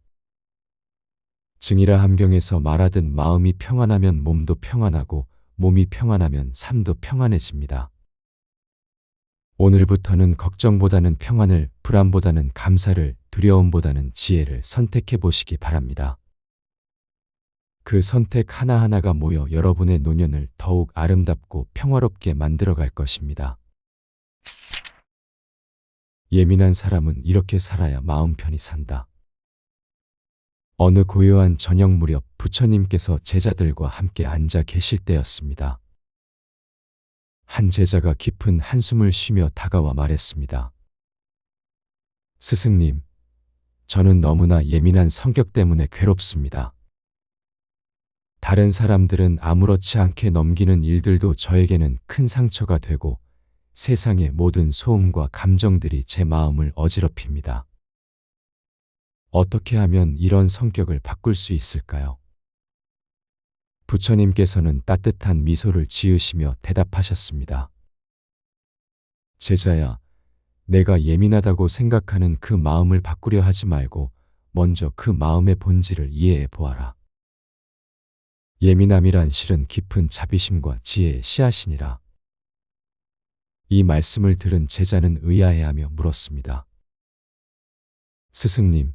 증이라 함경에서 말하듯 마음이 평안하면 몸도 평안하고 몸이 평안하면 삶도 평안해집니다. 오늘부터는 걱정보다는 평안을, 불안보다는 감사를, 두려움보다는 지혜를 선택해 보시기 바랍니다. 그 선택 하나하나가 모여 여러분의 노년을 더욱 아름답고 평화롭게 만들어 갈 것입니다. 예민한 사람은 이렇게 살아야 마음 편히 산다. 어느 고요한 저녁 무렵 부처님께서 제자들과 함께 앉아 계실 때였습니다. 한 제자가 깊은 한숨을 쉬며 다가와 말했습니다. 스승님, 저는 너무나 예민한 성격 때문에 괴롭습니다. 다른 사람들은 아무렇지 않게 넘기는 일들도 저에게는 큰 상처가 되고 세상의 모든 소음과 감정들이 제 마음을 어지럽힙니다. 어떻게 하면 이런 성격을 바꿀 수 있을까요? 부처님께서는 따뜻한 미소를 지으시며 대답하셨습니다. 제자야, 내가 예민하다고 생각하는 그 마음을 바꾸려 하지 말고 먼저 그 마음의 본질을 이해해 보아라. 예민함이란 실은 깊은 자비심과 지혜의 씨앗이니라. 이 말씀을 들은 제자는 의아해하며 물었습니다. 스승님,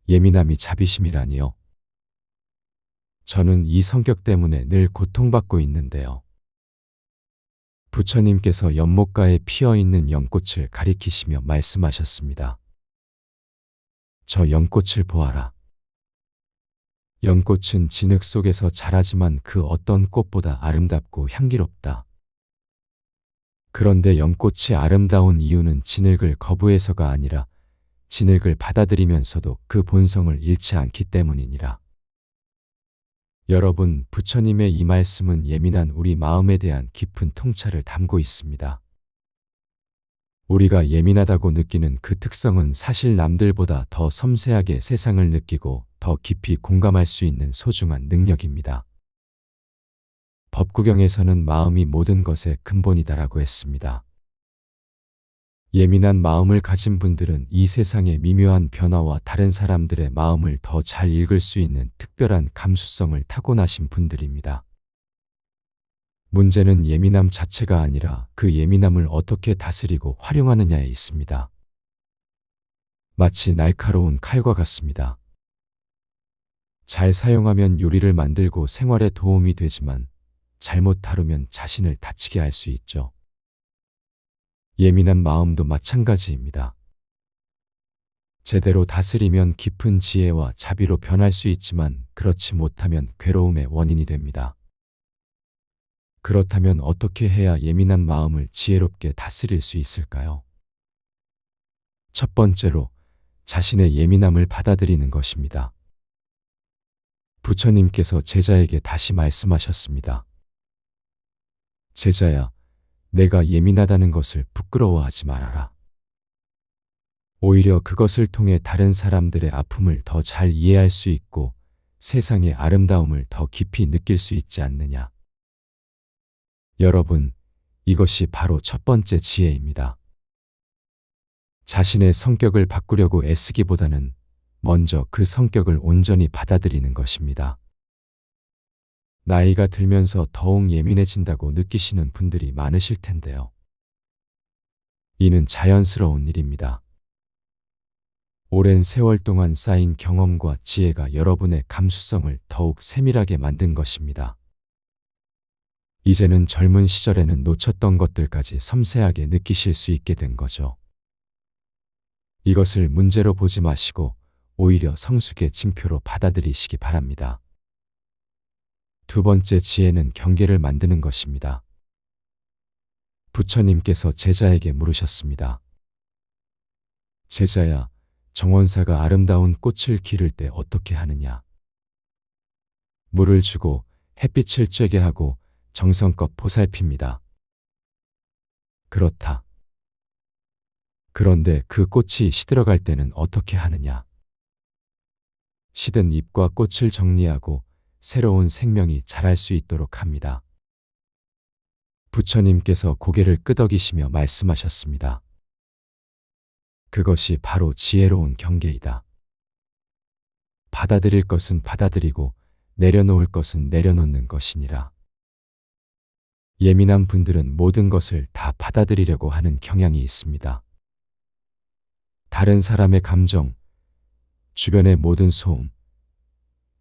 예민함이 자비심이라니요? 저는 이 성격 때문에 늘 고통받고 있는데요. 부처님께서 연못가에 피어있는 연꽃을 가리키시며 말씀하셨습니다. 저 연꽃을 보아라. 연꽃은 진흙 속에서 자라지만 그 어떤 꽃보다 아름답고 향기롭다. 그런데 연꽃이 아름다운 이유는 진흙을 거부해서가 아니라 진흙을 받아들이면서도 그 본성을 잃지 않기 때문이니라. 여러분, 부처님의 이 말씀은 예민한 우리 마음에 대한 깊은 통찰을 담고 있습니다. 우리가 예민하다고 느끼는 그 특성은 사실 남들보다 더 섬세하게 세상을 느끼고 더 깊이 공감할 수 있는 소중한 능력입니다. 법구경에서는 마음이 모든 것의 근본이다라고 했습니다. 예민한 마음을 가진 분들은 이 세상의 미묘한 변화와 다른 사람들의 마음을 더 잘 읽을 수 있는 특별한 감수성을 타고나신 분들입니다. 문제는 예민함 자체가 아니라 그 예민함을 어떻게 다스리고 활용하느냐에 있습니다. 마치 날카로운 칼과 같습니다. 잘 사용하면 요리를 만들고 생활에 도움이 되지만 잘못 다루면 자신을 다치게 할 수 있죠. 예민한 마음도 마찬가지입니다. 제대로 다스리면 깊은 지혜와 자비로 변할 수 있지만 그렇지 못하면 괴로움의 원인이 됩니다. 그렇다면 어떻게 해야 예민한 마음을 지혜롭게 다스릴 수 있을까요? 첫 번째로 자신의 예민함을 받아들이는 것입니다. 부처님께서 제자에게 다시 말씀하셨습니다. 제자야, 내가 예민하다는 것을 부끄러워하지 말아라. 오히려 그것을 통해 다른 사람들의 아픔을 더 잘 이해할 수 있고 세상의 아름다움을 더 깊이 느낄 수 있지 않느냐. 여러분, 이것이 바로 첫 번째 지혜입니다. 자신의 성격을 바꾸려고 애쓰기보다는 먼저 그 성격을 온전히 받아들이는 것입니다. 나이가 들면서 더욱 예민해진다고 느끼시는 분들이 많으실 텐데요. 이는 자연스러운 일입니다. 오랜 세월 동안 쌓인 경험과 지혜가 여러분의 감수성을 더욱 세밀하게 만든 것입니다. 이제는 젊은 시절에는 놓쳤던 것들까지 섬세하게 느끼실 수 있게 된 거죠. 이것을 문제로 보지 마시고 오히려 성숙의 징표로 받아들이시기 바랍니다. 두 번째 지혜는 경계를 만드는 것입니다. 부처님께서 제자에게 물으셨습니다. 제자야, 정원사가 아름다운 꽃을 기를 때 어떻게 하느냐? 물을 주고 햇빛을 쬐게 하고 정성껏 보살핍니다. 그렇다. 그런데 그 꽃이 시들어갈 때는 어떻게 하느냐? 시든 잎과 꽃을 정리하고 새로운 생명이 자랄 수 있도록 합니다. 부처님께서 고개를 끄덕이시며 말씀하셨습니다. 그것이 바로 지혜로운 경계이다. 받아들일 것은 받아들이고 내려놓을 것은 내려놓는 것이니라. 예민한 분들은 모든 것을 다 받아들이려고 하는 경향이 있습니다. 다른 사람의 감정, 주변의 모든 소음,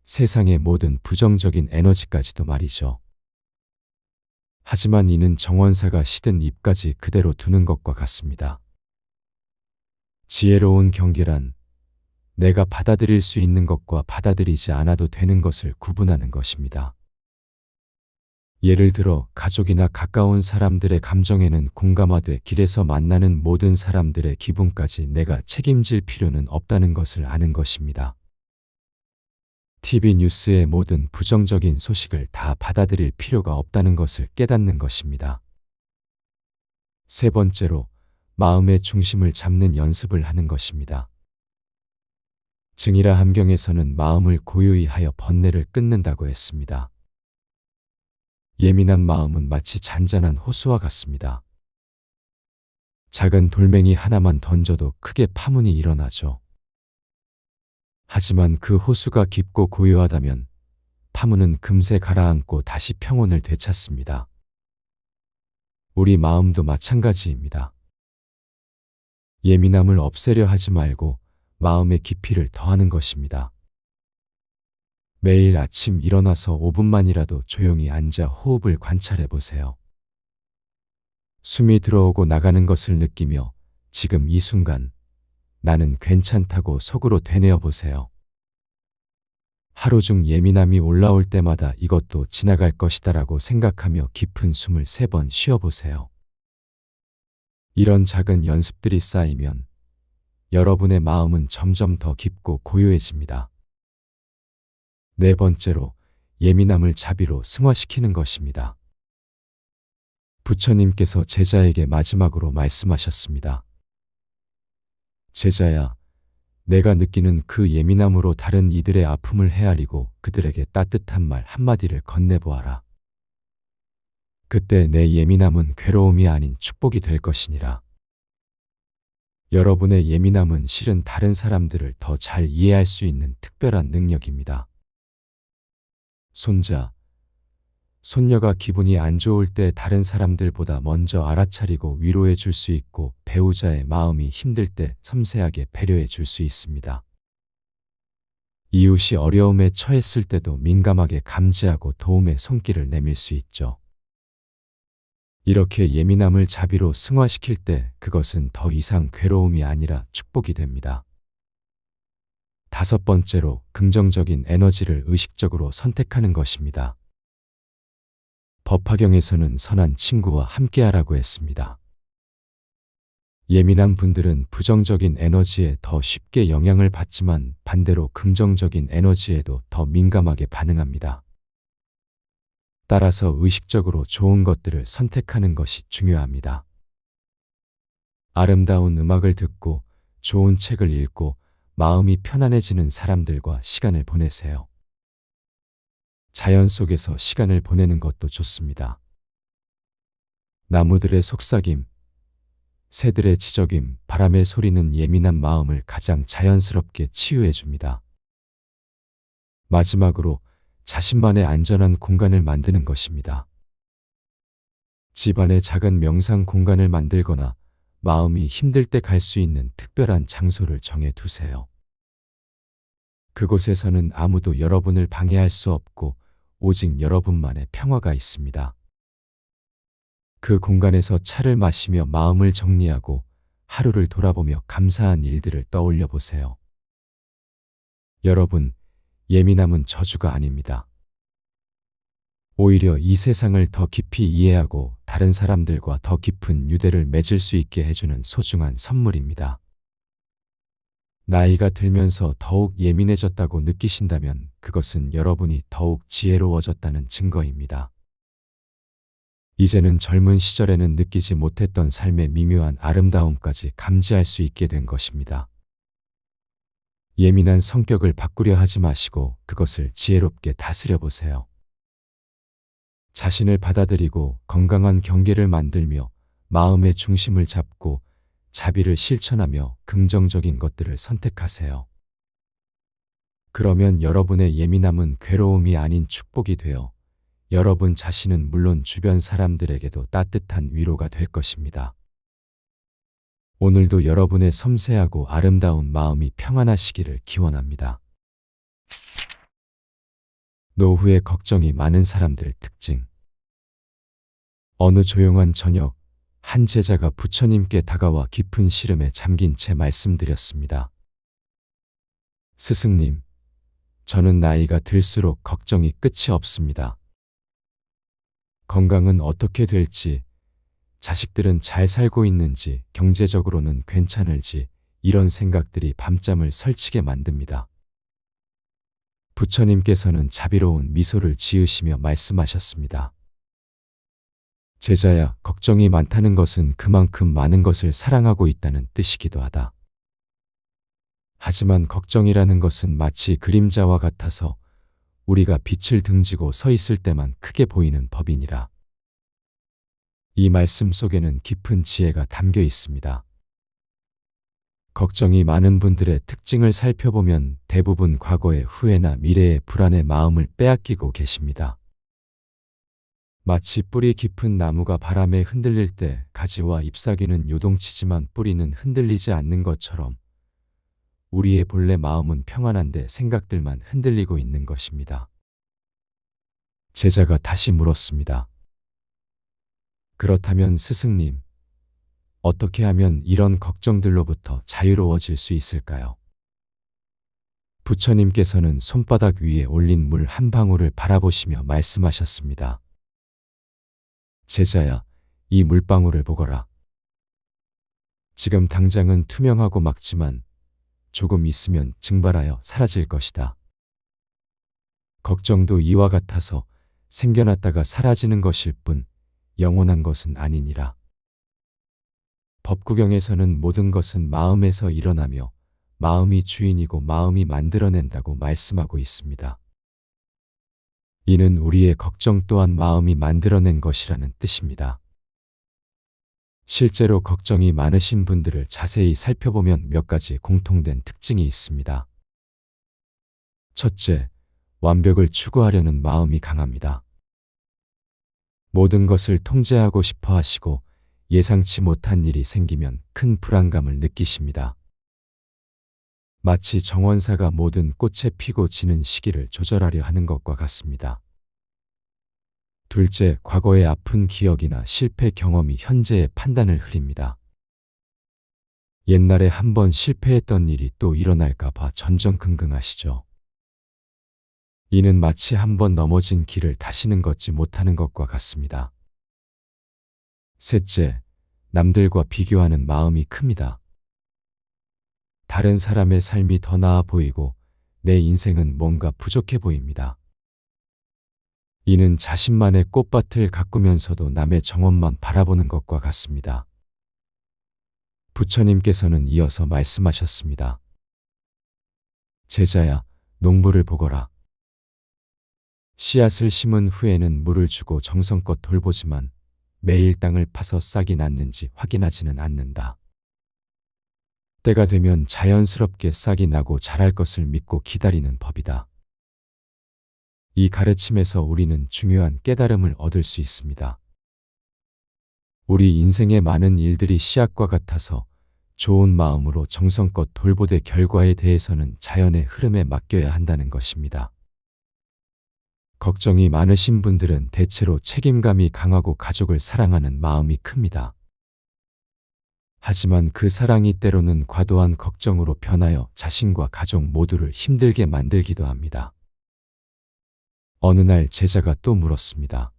세상의 모든 부정적인 에너지까지도 말이죠. 하지만 이는 정원사가 시든 잎까지 그대로 두는 것과 같습니다. 지혜로운 경계란 내가 받아들일 수 있는 것과 받아들이지 않아도 되는 것을 구분하는 것입니다. 예를 들어 가족이나 가까운 사람들의 감정에는 공감하되 길에서 만나는 모든 사람들의 기분까지 내가 책임질 필요는 없다는 것을 아는 것입니다. TV 뉴스의 모든 부정적인 소식을 다 받아들일 필요가 없다는 것을 깨닫는 것입니다. 세 번째로 마음의 중심을 잡는 연습을 하는 것입니다. 증이라 함경에서는 마음을 고요히 하여 번뇌를 끊는다고 했습니다. 예민한 마음은 마치 잔잔한 호수와 같습니다. 작은 돌멩이 하나만 던져도 크게 파문이 일어나죠. 하지만 그 호수가 깊고 고요하다면 파문은 금세 가라앉고 다시 평온을 되찾습니다. 우리 마음도 마찬가지입니다. 예민함을 없애려 하지 말고 마음의 깊이를 더하는 것입니다. 매일 아침 일어나서 5분만이라도 조용히 앉아 호흡을 관찰해 보세요. 숨이 들어오고 나가는 것을 느끼며 지금 이 순간 나는 괜찮다고 속으로 되뇌어 보세요. 하루 중 예민함이 올라올 때마다 이것도 지나갈 것이다라고 생각하며 깊은 숨을 3번 쉬어보세요. 이런 작은 연습들이 쌓이면 여러분의 마음은 점점 더 깊고 고요해집니다. 네 번째로 예민함을 자비로 승화시키는 것입니다. 부처님께서 제자에게 마지막으로 말씀하셨습니다. 제자야, 내가 느끼는 그 예민함으로 다른 이들의 아픔을 헤아리고 그들에게 따뜻한 말 한마디를 건네보아라. 그때 내 예민함은 괴로움이 아닌 축복이 될 것이니라. 여러분의 예민함은 실은 다른 사람들을 더 잘 이해할 수 있는 특별한 능력입니다. 손자, 손녀가 기분이 안 좋을 때 다른 사람들보다 먼저 알아차리고 위로해 줄 수 있고 배우자의 마음이 힘들 때 섬세하게 배려해 줄 수 있습니다. 이웃이 어려움에 처했을 때도 민감하게 감지하고 도움의 손길을 내밀 수 있죠. 이렇게 예민함을 자비로 승화시킬 때 그것은 더 이상 괴로움이 아니라 축복이 됩니다. 다섯 번째로 긍정적인 에너지를 의식적으로 선택하는 것입니다. 법화경에서는 선한 친구와 함께하라고 했습니다. 예민한 분들은 부정적인 에너지에 더 쉽게 영향을 받지만 반대로 긍정적인 에너지에도 더 민감하게 반응합니다. 따라서 의식적으로 좋은 것들을 선택하는 것이 중요합니다. 아름다운 음악을 듣고 좋은 책을 읽고 마음이 편안해지는 사람들과 시간을 보내세요. 자연 속에서 시간을 보내는 것도 좋습니다. 나무들의 속삭임, 새들의 지저귐, 바람의 소리는 예민한 마음을 가장 자연스럽게 치유해 줍니다. 마지막으로 자신만의 안전한 공간을 만드는 것입니다. 집안에 작은 명상 공간을 만들거나 마음이 힘들 때 갈 수 있는 특별한 장소를 정해 두세요. 그곳에서는 아무도 여러분을 방해할 수 없고 오직 여러분만의 평화가 있습니다. 그 공간에서 차를 마시며 마음을 정리하고 하루를 돌아보며 감사한 일들을 떠올려 보세요. 여러분, 예민함은 저주가 아닙니다. 오히려 이 세상을 더 깊이 이해하고 다른 사람들과 더 깊은 유대를 맺을 수 있게 해주는 소중한 선물입니다. 나이가 들면서 더욱 예민해졌다고 느끼신다면 그것은 여러분이 더욱 지혜로워졌다는 증거입니다. 이제는 젊은 시절에는 느끼지 못했던 삶의 미묘한 아름다움까지 감지할 수 있게 된 것입니다. 예민한 성격을 바꾸려 하지 마시고 그것을 지혜롭게 다스려 보세요. 자신을 받아들이고 건강한 경계를 만들며 마음의 중심을 잡고 자비를 실천하며 긍정적인 것들을 선택하세요. 그러면 여러분의 예민함은 괴로움이 아닌 축복이 되어 여러분 자신은 물론 주변 사람들에게도 따뜻한 위로가 될 것입니다. 오늘도 여러분의 섬세하고 아름다운 마음이 평안하시기를 기원합니다. 노후의 걱정이 많은 사람들 특징. 어느 조용한 저녁, 한 제자가 부처님께 다가와 깊은 시름에 잠긴 채 말씀드렸습니다. 스승님, 저는 나이가 들수록 걱정이 끝이 없습니다. 건강은 어떻게 될지, 자식들은 잘 살고 있는지, 경제적으로는 괜찮을지 이런 생각들이 밤잠을 설치게 만듭니다. 부처님께서는 자비로운 미소를 지으시며 말씀하셨습니다. 제자야, 걱정이 많다는 것은 그만큼 많은 것을 사랑하고 있다는 뜻이기도 하다. 하지만 걱정이라는 것은 마치 그림자와 같아서 우리가 빛을 등지고 서 있을 때만 크게 보이는 법이니라. 이 말씀 속에는 깊은 지혜가 담겨 있습니다. 걱정이 많은 분들의 특징을 살펴보면 대부분 과거의 후회나 미래의 불안의 마음을 빼앗기고 계십니다. 마치 뿌리 깊은 나무가 바람에 흔들릴 때 가지와 잎사귀는 요동치지만 뿌리는 흔들리지 않는 것처럼 우리의 본래 마음은 평안한데 생각들만 흔들리고 있는 것입니다. 제자가 다시 물었습니다. 그렇다면 스승님, 어떻게 하면 이런 걱정들로부터 자유로워질 수 있을까요? 부처님께서는 손바닥 위에 올린 물 한 방울을 바라보시며 말씀하셨습니다. 제자야, 이 물방울을 보거라. 지금 당장은 투명하고 막지만 조금 있으면 증발하여 사라질 것이다. 걱정도 이와 같아서 생겨났다가 사라지는 것일 뿐 영원한 것은 아니니라. 법구경에서는 모든 것은 마음에서 일어나며 마음이 주인이고 마음이 만들어낸다고 말씀하고 있습니다. 이는 우리의 걱정 또한 마음이 만들어낸 것이라는 뜻입니다. 실제로 걱정이 많으신 분들을 자세히 살펴보면 몇 가지 공통된 특징이 있습니다. 첫째, 완벽을 추구하려는 마음이 강합니다. 모든 것을 통제하고 싶어 하시고 예상치 못한 일이 생기면 큰 불안감을 느끼십니다. 마치 정원사가 모든 꽃에 피고 지는 시기를 조절하려 하는 것과 같습니다. 둘째, 과거의 아픈 기억이나 실패 경험이 현재의 판단을 흐립니다. 옛날에 한번 실패했던 일이 또 일어날까 봐 전전긍긍하시죠. 이는 마치 한번 넘어진 길을 다시는 걷지 못하는 것과 같습니다. 셋째, 남들과 비교하는 마음이 큽니다. 다른 사람의 삶이 더 나아 보이고 내 인생은 뭔가 부족해 보입니다. 이는 자신만의 꽃밭을 가꾸면서도 남의 정원만 바라보는 것과 같습니다. 부처님께서는 이어서 말씀하셨습니다. 제자야, 농부를 보거라. 씨앗을 심은 후에는 물을 주고 정성껏 돌보지만 매일 땅을 파서 싹이 났는지 확인하지는 않는다. 때가 되면 자연스럽게 싹이 나고 자랄 것을 믿고 기다리는 법이다. 이 가르침에서 우리는 중요한 깨달음을 얻을 수 있습니다. 우리 인생의 많은 일들이 씨앗과 같아서 좋은 마음으로 정성껏 돌보되 결과에 대해서는 자연의 흐름에 맡겨야 한다는 것입니다. 걱정이 많으신 분들은 대체로 책임감이 강하고 가족을 사랑하는 마음이 큽니다. 하지만 그 사랑이 때로는 과도한 걱정으로 변하여 자신과 가족 모두를 힘들게 만들기도 합니다. 어느 날 제자가 또 물었습니다.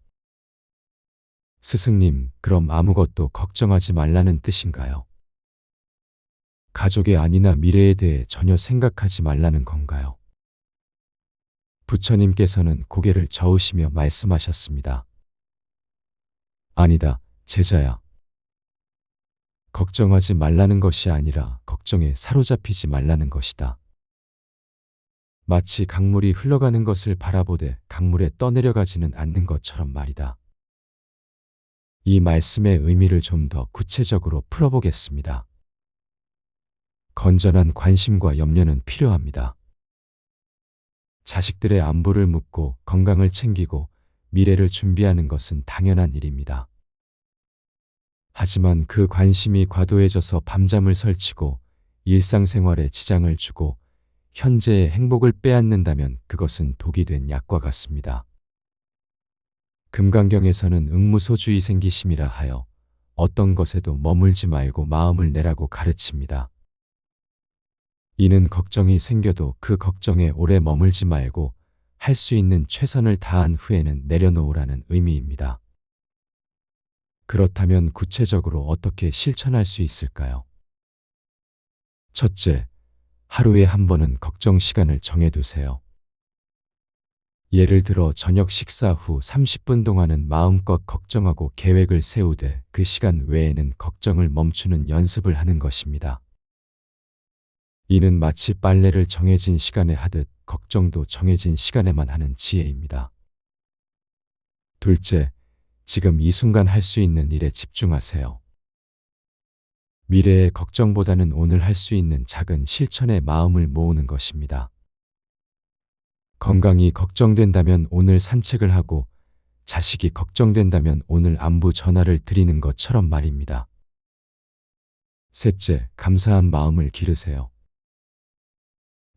스승님, 그럼 아무것도 걱정하지 말라는 뜻인가요? 가족의 안위나 미래에 대해 전혀 생각하지 말라는 건가요? 부처님께서는 고개를 저으시며 말씀하셨습니다. 아니다, 제자야. 걱정하지 말라는 것이 아니라 걱정에 사로잡히지 말라는 것이다. 마치 강물이 흘러가는 것을 바라보되 강물에 떠내려가지는 않는 것처럼 말이다. 이 말씀의 의미를 좀 더 구체적으로 풀어보겠습니다. 건전한 관심과 염려는 필요합니다. 자식들의 안부를 묻고 건강을 챙기고 미래를 준비하는 것은 당연한 일입니다. 하지만 그 관심이 과도해져서 밤잠을 설치고 일상생활에 지장을 주고 현재의 행복을 빼앗는다면 그것은 독이 된 약과 같습니다. 금강경에서는 응무소주의 생기심이라 하여 어떤 것에도 머물지 말고 마음을 내라고 가르칩니다. 이는 걱정이 생겨도 그 걱정에 오래 머물지 말고 할 수 있는 최선을 다한 후에는 내려놓으라는 의미입니다. 그렇다면 구체적으로 어떻게 실천할 수 있을까요? 첫째, 하루에 한 번은 걱정 시간을 정해두세요. 예를 들어 저녁 식사 후 30분 동안은 마음껏 걱정하고 계획을 세우되 그 시간 외에는 걱정을 멈추는 연습을 하는 것입니다. 이는 마치 빨래를 정해진 시간에 하듯 걱정도 정해진 시간에만 하는 지혜입니다. 둘째, 지금 이 순간 할 수 있는 일에 집중하세요. 미래의 걱정보다는 오늘 할 수 있는 작은 실천에 마음을 모으는 것입니다. 건강이 걱정된다면 오늘 산책을 하고 자식이 걱정된다면 오늘 안부 전화를 드리는 것처럼 말입니다. 셋째, 감사한 마음을 기르세요.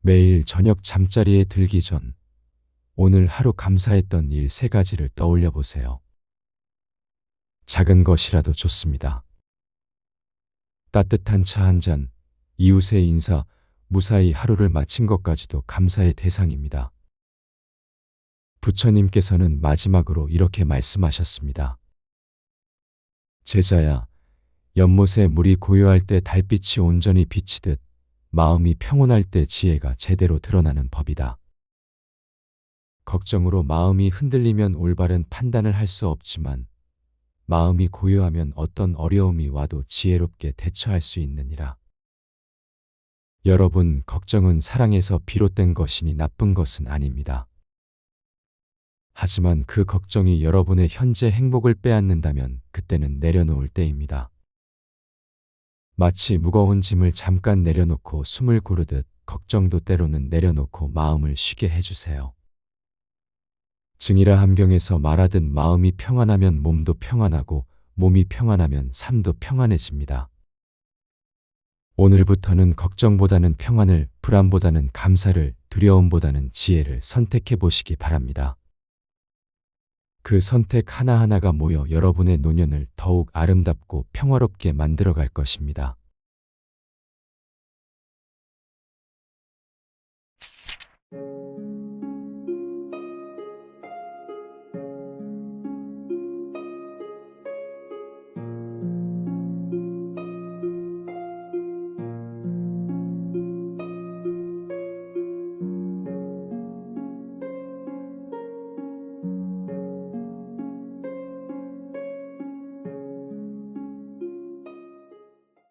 매일 저녁 잠자리에 들기 전 오늘 하루 감사했던 일 3가지를 떠올려 보세요. 작은 것이라도 좋습니다. 따뜻한 차 한 잔, 이웃의 인사, 무사히 하루를 마친 것까지도 감사의 대상입니다. 부처님께서는 마지막으로 이렇게 말씀하셨습니다. 제자야, 연못에 물이 고요할 때 달빛이 온전히 비치듯 마음이 평온할 때 지혜가 제대로 드러나는 법이다. 걱정으로 마음이 흔들리면 올바른 판단을 할 수 없지만 마음이 고요하면 어떤 어려움이 와도 지혜롭게 대처할 수 있느니라. 여러분, 걱정은 사랑에서 비롯된 것이니 나쁜 것은 아닙니다. 하지만 그 걱정이 여러분의 현재 행복을 빼앗는다면 그때는 내려놓을 때입니다. 마치 무거운 짐을 잠깐 내려놓고 숨을 고르듯 걱정도 때로는 내려놓고 마음을 쉬게 해주세요. 증이라 함경에서 말하듯 마음이 평안하면 몸도 평안하고 몸이 평안하면 삶도 평안해집니다. 오늘부터는 걱정보다는 평안을, 불안보다는 감사를, 두려움보다는 지혜를 선택해 보시기 바랍니다. 그 선택 하나하나가 모여 여러분의 노년을 더욱 아름답고 평화롭게 만들어 갈 것입니다.